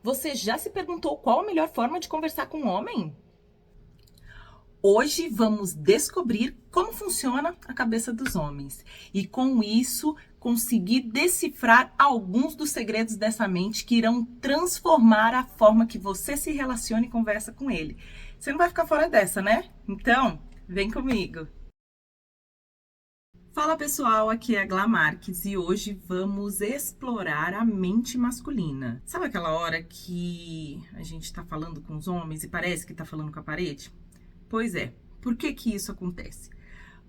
Você já se perguntou qual a melhor forma de conversar com um homem? Hoje vamos descobrir como funciona a cabeça dos homens e, com isso, conseguir decifrar alguns dos segredos dessa mente que irão transformar a forma que você se relaciona e conversa com ele. Você não vai ficar fora dessa, né? Então, vem comigo! Fala pessoal, aqui é a Glá Marques e hoje vamos explorar a mente masculina. Sabe aquela hora que a gente tá falando com os homens e parece que tá falando com a parede? Pois é, por que que isso acontece?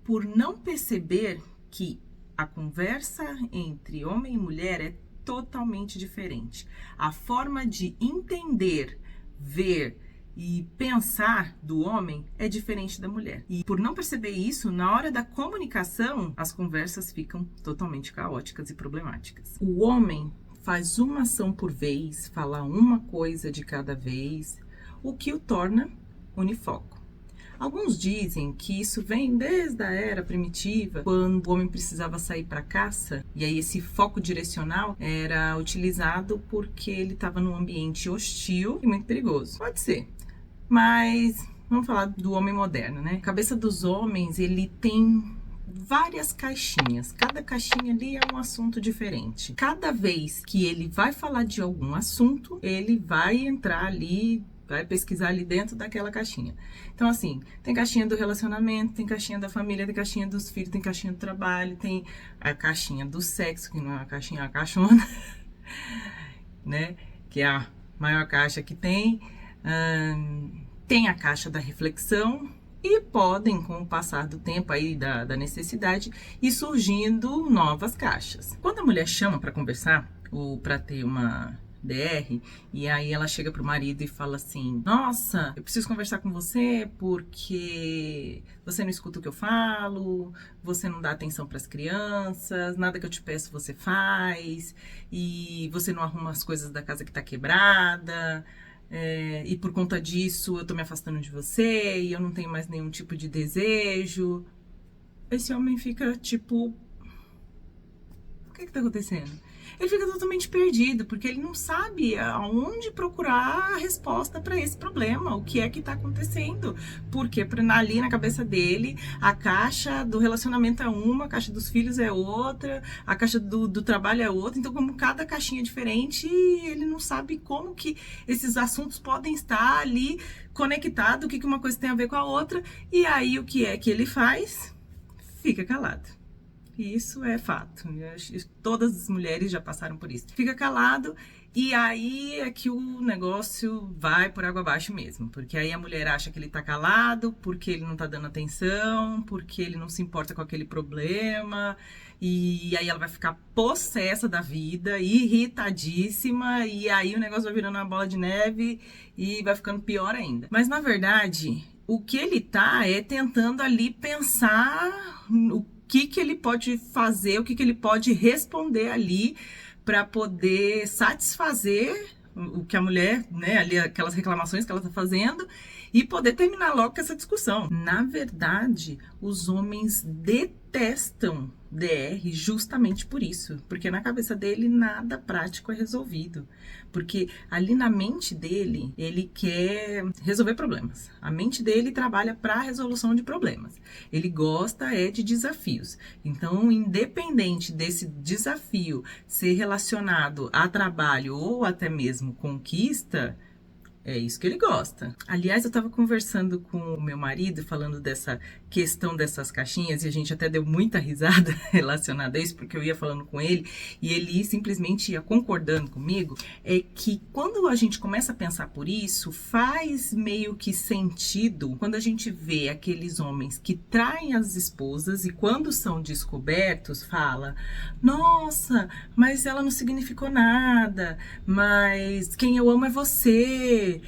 Por não perceber que a conversa entre homem e mulher é totalmente diferente. A forma de entender, ver e pensar do homem é diferente da mulher. E por não perceber isso, na hora da comunicação, as conversas ficam totalmente caóticas e problemáticas. O homem faz uma ação por vez, fala uma coisa de cada vez, o que o torna unifoco. Alguns dizem que isso vem desde a era primitiva, quando o homem precisava sair para caça, e aí esse foco direcional era utilizado porque ele estava num ambiente hostil e muito perigoso. Pode ser, mas vamos falar do homem moderno, né? A cabeça dos homens, ele tem várias caixinhas, cada caixinha ali é um assunto diferente. Cada vez que ele vai falar de algum assunto, ele vai entrar ali, vai pesquisar ali dentro daquela caixinha. Então, assim, tem caixinha do relacionamento, tem caixinha da família, tem caixinha dos filhos, tem caixinha do trabalho, tem a caixinha do sexo, que não é uma caixinha, é uma caixona, né? Que é a maior caixa que tem. Tem a caixa da reflexão e podem, com o passar do tempo aí da necessidade, ir surgindo novas caixas. Quando a mulher chama para conversar ou para ter uma DR, e aí ela chega pro marido e fala assim: nossa, eu preciso conversar com você porque você não escuta o que eu falo, você não dá atenção para as crianças, nada que eu te peço você faz, e você não arruma as coisas da casa que tá quebrada, e por conta disso eu tô me afastando de você e eu não tenho mais nenhum tipo de desejo. Esse homem fica tipo: o que tá acontecendo? Ele fica totalmente perdido, porque ele não sabe aonde procurar a resposta para esse problema, o que é que está acontecendo. Porque ali na cabeça dele, a caixa do relacionamento é uma, a caixa dos filhos é outra, a caixa do trabalho é outra. Então, como cada caixinha é diferente, ele não sabe como que esses assuntos podem estar ali conectados, o que uma coisa tem a ver com a outra. E aí, o que é que ele faz? Fica calado. Isso é fato. Todas as mulheres já passaram por isso. Fica calado e aí é que o negócio vai por água abaixo mesmo. Porque aí a mulher acha que ele tá calado, porque ele não tá dando atenção, porque ele não se importa com aquele problema. E aí ela vai ficar possessa da vida, irritadíssima, e aí o negócio vai virando uma bola de neve e vai ficando pior ainda. Mas na verdade, o que ele tá é tentando ali pensar o que ele pode fazer, o que ele pode responder ali para poder satisfazer o que a mulher, né, ali aquelas reclamações que ela tá fazendo e poder terminar logo com essa discussão. Na verdade, os homens detestam DR justamente por isso, porque na cabeça dele nada prático é resolvido, porque ali na mente dele, ele quer resolver problemas. A mente dele trabalha para a resolução de problemas. Ele gosta de desafios. Então, independente desse desafio ser relacionado a trabalho ou até mesmo conquista, é isso que ele gosta. Aliás, eu estava conversando com o meu marido, falando dessa questão dessas caixinhas, e a gente até deu muita risada relacionada a isso, porque eu ia falando com ele, e ele simplesmente ia concordando comigo, é que quando a gente começa a pensar por isso, faz meio que sentido quando a gente vê aqueles homens que traem as esposas, e quando são descobertos, fala: nossa, mas ela não significou nada, mas quem eu amo é você,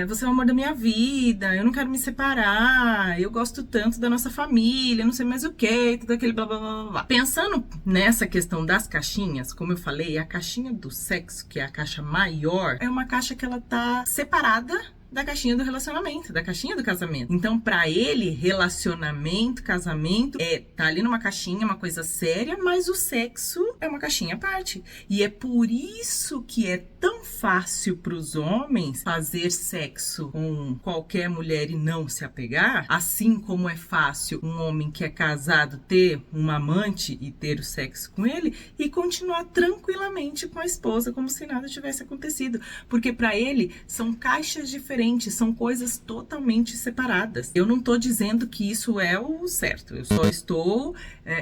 você é o amor da minha vida, eu não quero me separar, eu gosto tanto da nossa família, não sei mais o que, tudo aquele blá blá blá blá. Pensando nessa questão das caixinhas, como eu falei, a caixinha do sexo, que é a caixa maior, é uma caixa que ela tá separada da caixinha do relacionamento, da caixinha do casamento. Então, pra ele, relacionamento, casamento, tá ali numa caixinha, uma coisa séria, mas o sexo é uma caixinha à parte. E é por isso que é tão fácil para os homens fazer sexo com qualquer mulher e não se apegar, assim como é fácil um homem que é casado ter uma amante e ter o sexo com ele e continuar tranquilamente com a esposa como se nada tivesse acontecido, porque para ele são caixas diferentes, são coisas totalmente separadas. Eu não estou dizendo que isso é o certo, eu só estou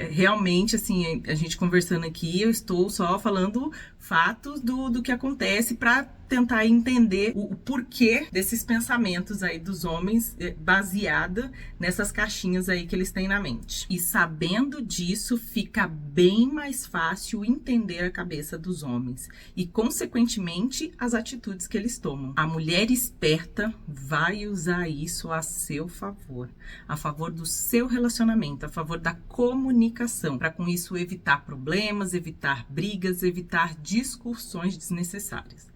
realmente, assim, a gente conversando aqui, eu estou só falando fatos do que acontece para tentar entender o porquê desses pensamentos aí dos homens baseada nessas caixinhas aí que eles têm na mente. E sabendo disso, fica bem mais fácil entender a cabeça dos homens e, consequentemente, as atitudes que eles tomam. A mulher esperta vai usar isso a seu favor, a favor do seu relacionamento, a favor da comunicação, para com isso evitar problemas, evitar brigas, evitar discussões desnecessárias.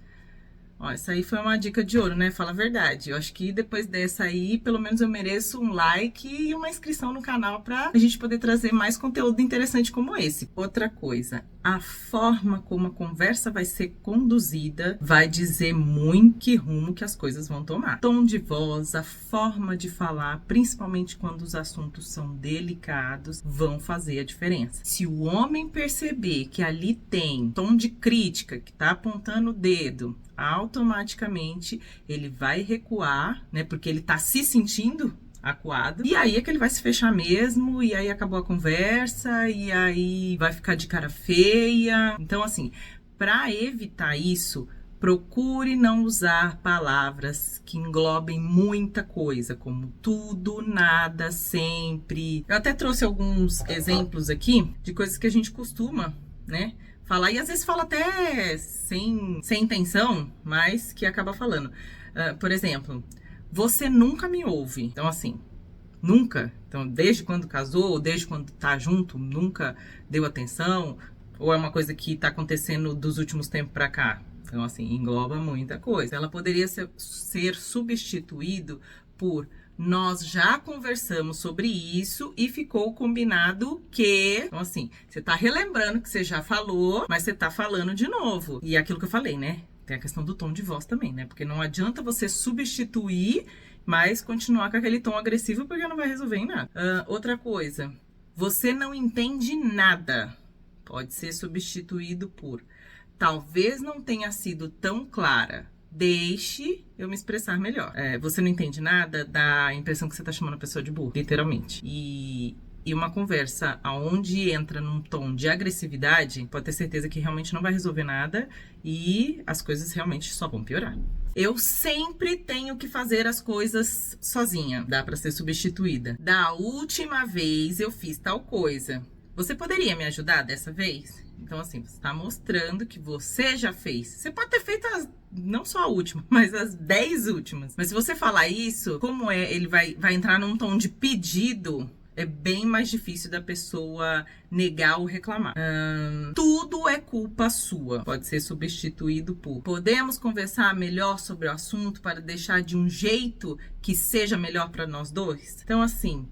Ó, essa aí foi uma dica de ouro, né? Fala a verdade. Eu acho que depois dessa aí, pelo menos eu mereço um like e uma inscrição no canal pra gente poder trazer mais conteúdo interessante como esse. Outra coisa, a forma como a conversa vai ser conduzida vai dizer muito que rumo que as coisas vão tomar. Tom de voz, a forma de falar, principalmente quando os assuntos são delicados, vão fazer a diferença. Se o homem perceber que ali tem tom de crítica, que tá apontando o dedo, automaticamente ele vai recuar, né? Porque ele tá se sentindo acuado. E aí é que ele vai se fechar mesmo, e aí acabou a conversa, e aí vai ficar de cara feia. Então, assim, para evitar isso, procure não usar palavras que englobem muita coisa, como tudo, nada, sempre. Eu até trouxe alguns exemplos aqui de coisas que a gente costuma, né, falar, e às vezes fala até sem intenção, mas que acaba falando. Por exemplo, você nunca me ouve. Então, assim, nunca. Então, desde quando casou, desde quando tá junto, nunca deu atenção, ou é uma coisa que tá acontecendo dos últimos tempos pra cá. Então, assim, engloba muita coisa. Ela poderia ser substituído por: nós já conversamos sobre isso e ficou combinado que... Então, assim, você tá relembrando que você já falou, mas você tá falando de novo. E é aquilo que eu falei, né? Tem a questão do tom de voz também, né? Porque não adianta você substituir, mas continuar com aquele tom agressivo, porque não vai resolver em nada. Outra coisa, você não entende nada. Pode ser substituído por: talvez não tenha sido tão clara. Deixe eu me expressar melhor. Você não entende nada, dá a impressão que você tá chamando a pessoa de burro, literalmente. E uma conversa onde entra num tom de agressividade, pode ter certeza que realmente não vai resolver nada e as coisas realmente só vão piorar. Eu sempre tenho que fazer as coisas sozinha. Dá pra ser substituída. Da última vez eu fiz tal coisa. Você poderia me ajudar dessa vez? Então, assim, você está mostrando que você já fez. Você pode ter feito não só a última, mas as 10 últimas. Mas se você falar isso, como ele vai entrar num tom de pedido, é bem mais difícil da pessoa negar ou reclamar. Tudo é culpa sua. Pode ser substituído por: podemos conversar melhor sobre o assunto para deixar de um jeito que seja melhor para nós dois? Então, assim,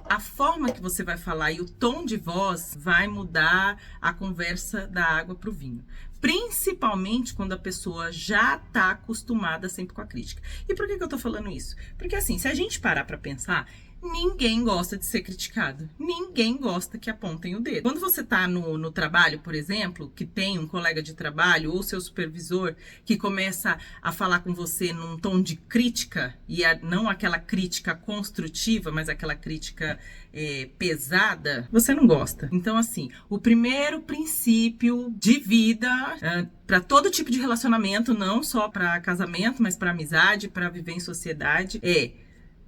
a forma que você vai falar e o tom de voz vai mudar a conversa da água para o vinho. Principalmente quando a pessoa já está acostumada sempre com a crítica. E por que eu tô falando isso? Porque, assim, se a gente parar para pensar, ninguém gosta de ser criticado. Ninguém gosta que apontem o dedo. Quando você tá no trabalho, por exemplo, que tem um colega de trabalho ou seu supervisor que começa a falar com você num tom de crítica, e não aquela crítica construtiva, mas aquela crítica pesada, você não gosta. Então, assim, o primeiro princípio de vida para todo tipo de relacionamento, não só para casamento, mas para amizade, para viver em sociedade,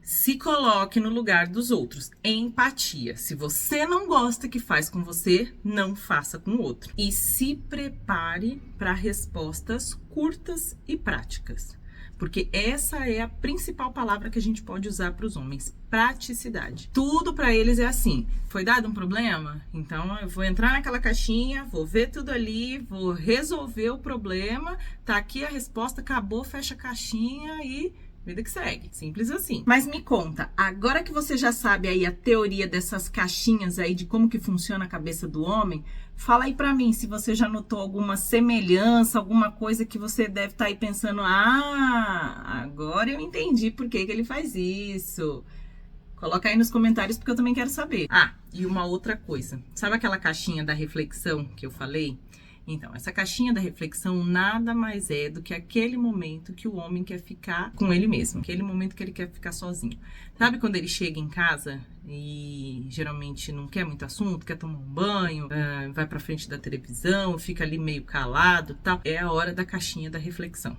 se coloque no lugar dos outros. Empatia. Se você não gosta que faz com você, não faça com o outro. E se prepare para respostas curtas e práticas. Porque essa é a principal palavra que a gente pode usar para os homens: praticidade. Tudo para eles é assim: foi dado um problema? Então eu vou entrar naquela caixinha, vou ver tudo ali, vou resolver o problema, tá aqui a resposta, acabou, fecha a caixinha e Vida que segue, simples assim. Mas me conta, agora que você já sabe aí a teoria dessas caixinhas aí de como que funciona a cabeça do homem, fala aí pra mim se você já notou alguma semelhança, alguma coisa que você deve estar aí pensando, agora eu entendi por que que ele faz isso. Coloca aí nos comentários porque eu também quero saber. E uma outra coisa. Sabe aquela caixinha da reflexão que eu falei? Então, essa caixinha da reflexão nada mais é do que aquele momento que o homem quer ficar com ele mesmo. Aquele momento que ele quer ficar sozinho. Sabe quando ele chega em casa e geralmente não quer muito assunto, quer tomar um banho, vai pra frente da televisão, fica ali meio calado e tal? É a hora da caixinha da reflexão.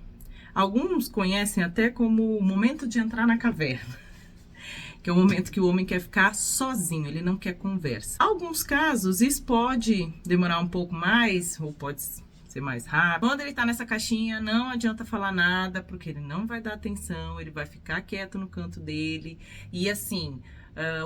Alguns conhecem até como o momento de entrar na caverna. Que é o momento que o homem quer ficar sozinho, ele não quer conversa. Em alguns casos, isso pode demorar um pouco mais, ou pode ser mais rápido. Quando ele tá nessa caixinha, não adianta falar nada, porque ele não vai dar atenção, ele vai ficar quieto no canto dele. E assim,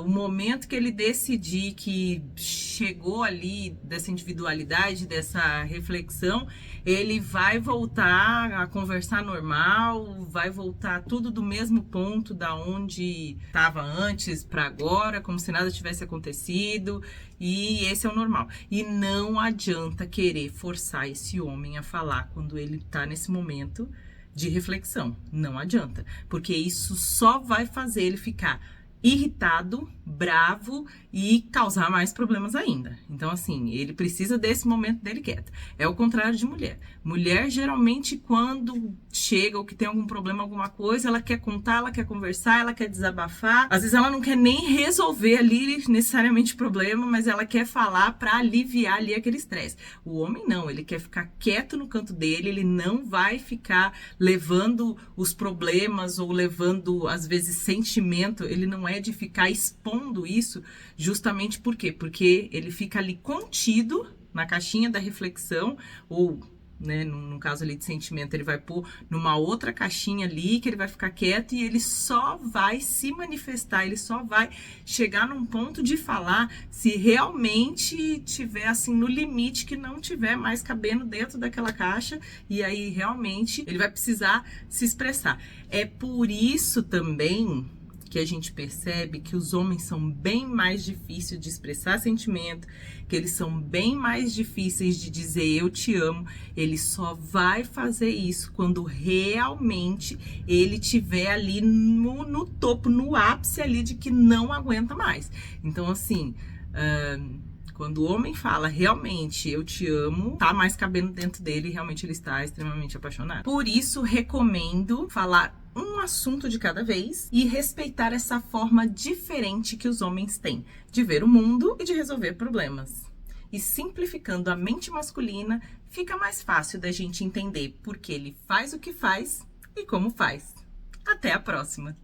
o momento que ele decidir que chegou ali dessa individualidade, dessa reflexão, ele vai voltar a conversar normal, vai voltar tudo do mesmo ponto da onde estava antes para agora, como se nada tivesse acontecido, e esse é o normal. E não adianta querer forçar esse homem a falar quando ele está nesse momento de reflexão. Não adianta, porque isso só vai fazer ele ficar irritado, bravo e causar mais problemas ainda. Então, assim, ele precisa desse momento dele quieto. É o contrário de mulher. Mulher, geralmente, quando chega ou que tem algum problema, alguma coisa, ela quer contar, ela quer conversar, ela quer desabafar. Às vezes ela não quer nem resolver ali necessariamente o problema, mas ela quer falar pra aliviar ali aquele estresse. O homem não, ele quer ficar quieto no canto dele, ele não vai ficar levando os problemas ou levando, às vezes, sentimento, ele não é de ficar expondo isso, justamente por quê? Porque ele fica ali contido na caixinha da reflexão, ou, né, no caso ali de sentimento, ele vai pôr numa outra caixinha ali, que ele vai ficar quieto e ele só vai se manifestar, ele só vai chegar num ponto de falar se realmente tiver assim no limite, que não tiver mais cabendo dentro daquela caixa, e aí realmente ele vai precisar se expressar. É por isso também que a gente percebe que os homens são bem mais difíceis de expressar sentimento, que eles são bem mais difíceis de dizer eu te amo. Ele só vai fazer isso quando realmente ele tiver ali no topo, no ápice ali de que não aguenta mais. Então, assim, quando o homem fala realmente eu te amo, tá mais cabendo dentro dele, realmente ele está extremamente apaixonado. Por isso, recomendo falar um assunto de cada vez e respeitar essa forma diferente que os homens têm de ver o mundo e de resolver problemas. E simplificando a mente masculina, fica mais fácil da gente entender por que ele faz o que faz e como faz. Até a próxima!